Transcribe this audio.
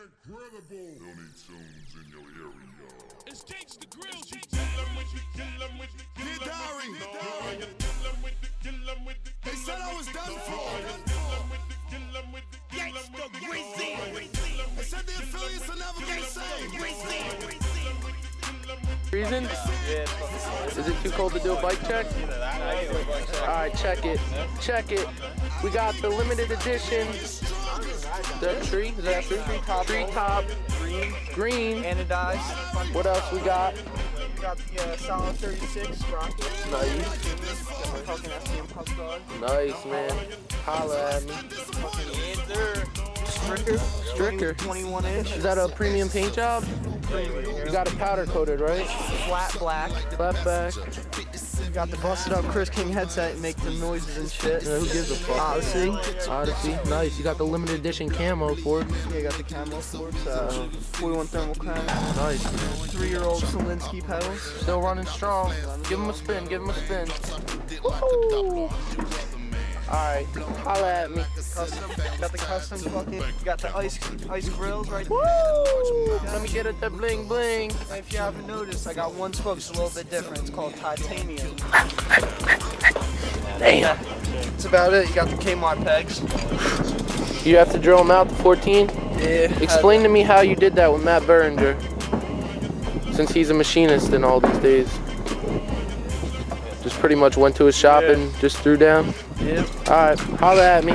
Incredible. Looney Tunes in your area. It's Gangsta Grill. They said I was done for. Gangsta Grizzly. They said the affiliates will never be the same. Reason? Is it too cold to do a bike check? Alright, check it. Check it. We got the limited edition. The tree? Is that tree? Treetop. Green. Anodized. What else we got? We got the solid 36 rocket. Nice. Fucking SDM puff dog. Nice, man. Holla at me. Stricker. 21 inch. Is that a premium paint job? You got it powder coated, right? Flat black. Flat back. You got the busted up Chris King headset, make the noises and shit. Yeah, who gives a fuck? Odyssey. Nice. You got the limited edition camo for it. Yeah, you got the camo forks. 41 thermal crown. Nice. 3-year-old Solinsky pedals. Still running strong. Give him a spin. Give him a spin. Woo! Alright, holla at me. Custom. Got the custom fucking. You got the ice grills right Woo! there. Let me get it the bling bling. And if you haven't noticed, I got one spoke that's a little bit different. It's called titanium. Damn. That's about it. You got the Kmart pegs. You have to drill them out to 14? Yeah. Explain to me how you did that with Matt Beringer, since he's a machinist in all these days. Just pretty much went to his shop and just threw down? Yeah. Alright, holla at me.